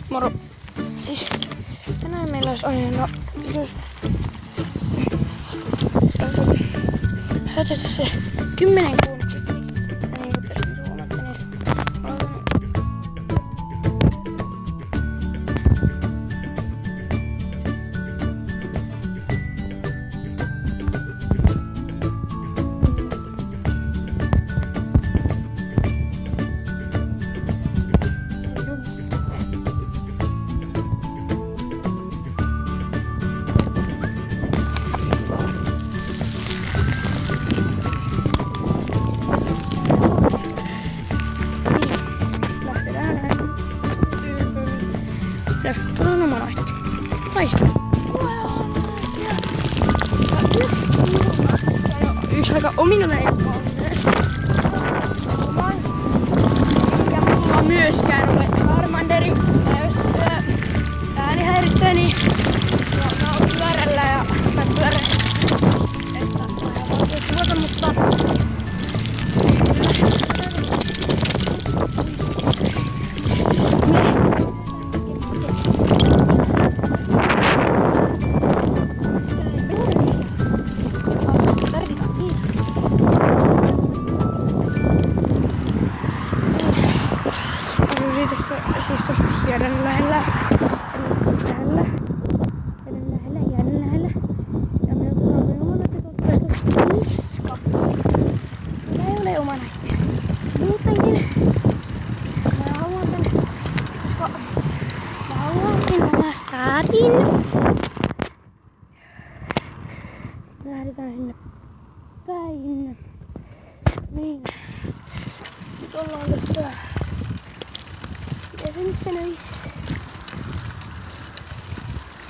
Moro. Siis tänään meillä olisi aiheena just se 10 kuun. Niin kuin tässä huomatte, niin tuolla on oma naitti. Haista. Yksi aika ominainen joka on oman. Ja mulla on myöskään ole Charmanderi. Ja jos ääni häiritsee, niin mä oon pyörällä ja mä pyörän. Että mä tuota, mutta siis tossa järven lähellä. Ja me otetaan oma näytti totta niska. Meillä ei ole oma näytti. Muutenkin mä haluan tänne, koska mä haluankin oma staarin. Me lähdetään sinne päin. Niin. Nyt ollaan tässä jäsensenöissä.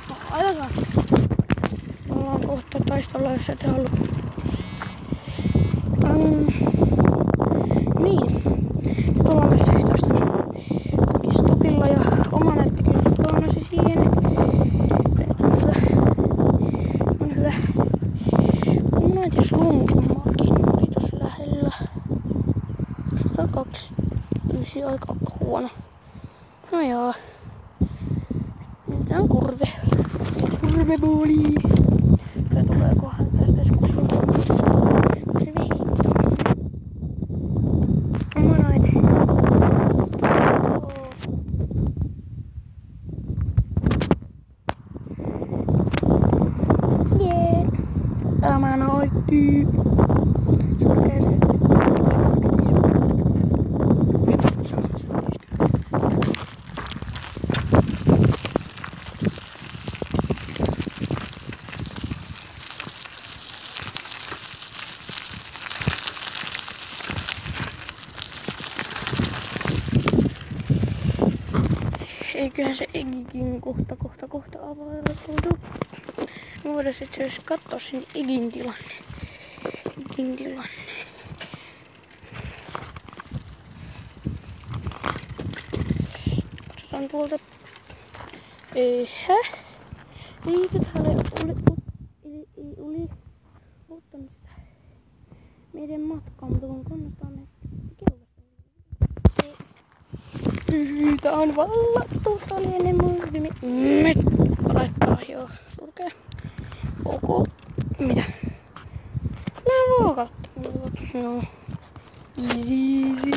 No, ajataan. Me ollaan kohta taistolla, jos ette halua. Niin. Nyt ollaan tässä taistolla stopilla ja oma näyttikin kaanasi siihen. On hyvä. Mun näytin slungismakin oli tossa lähellä. 102. Ysi aika huono. No joo. Nyt on kurve. Kurvebuuli. Tää tulee kohan tästä kurve. Oma nainen. Jee. Oma noitti. Surkee se. Eiköhän se Egikin kohta avautuu. Me voidaan itse asiassa katsoa sen Egin tilanne. Katsotaan tuolta. Eikö täällä oli ottanut sitä meidän matkaa, mutta kun kannattaa mennä kelkasta. Tää on vallattu, tää oli ennen murvimi. Laittaa joo, surkea. Ok. Mitä? Nää voi katsoa. No. Easy.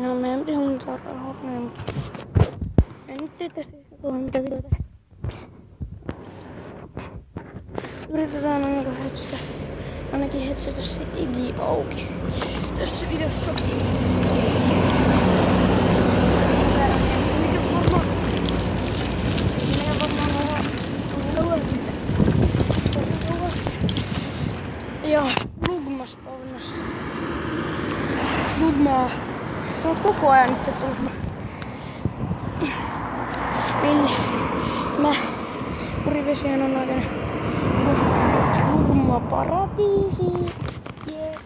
No meidän pitäisi huomata rahoittaa, mutta en nyt tiedä tästä mitä videota. Yritetään ainakin hetsätä se Iggy auki tässä videossa. Ja Lugma spawnasi. Lugmaa. Se on koko ajan nyt tullut. Mä Purivesien on oikein Lugma paratiisi. Yeah.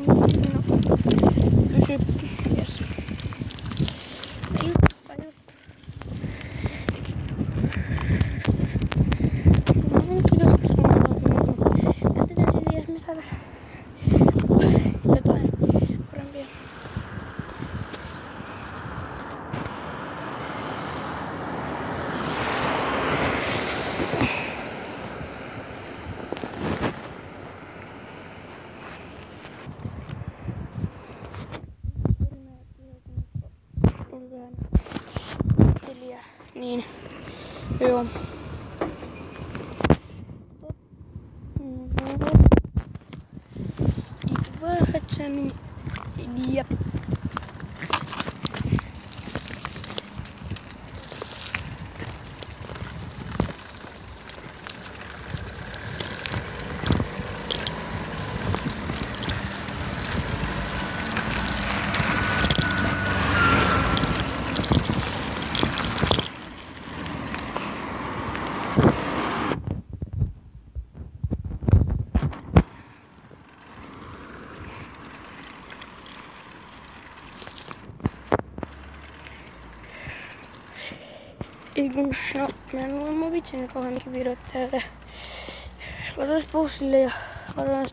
No. Pysy. Yes. Jotain parempia. Niin, joo. Vähätsemmin. Jep. No, mä en ole mun vitsin kauheankin videot täältä. Lataan bussille ja lataan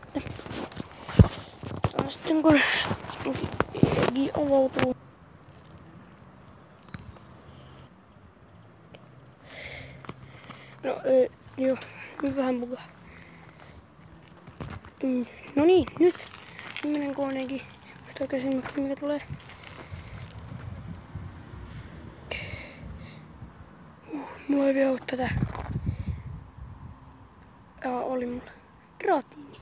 sitten kun Iggy avautuu. No, joo, nyt vähän bugaa. No niin, nyt. Viimeinen koneenkin. Musta oikein mikä tulee. Mulla ei vielä oo tätä. Oli mulla ratiini.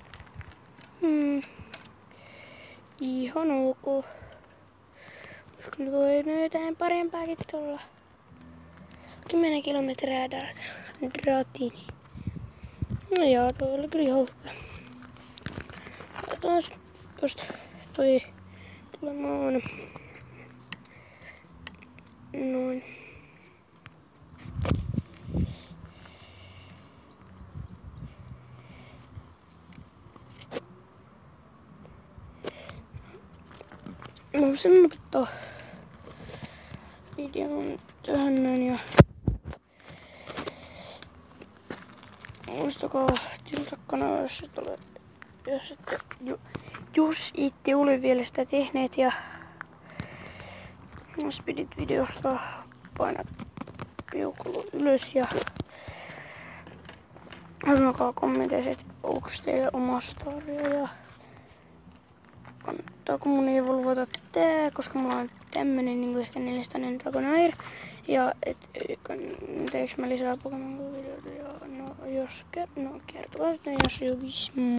Ihan ok. Kyllä voi jotain parempaakin tulla. 10 kilometriä täältä. Ratiini. No joo, tuo oli kyllä ihan hyvä. Laitetaan tosta toi tulemaan. Noin. Mä voisin lopettaa videon tähän näin ja muistakaa tilata kanavaa, jos ette ole vielä sitä tehneet ja jos pidit videosta painat peukalo ylös ja sanokaa kommenteissa, että onko teille oma storia ja kannattaako mun evolvata tää, koska mulla on tämmönen niinku ehkä 400 Dragonair. Ja teekö mä lisää Pokemon videoita ja no jos kertoo, jos jokin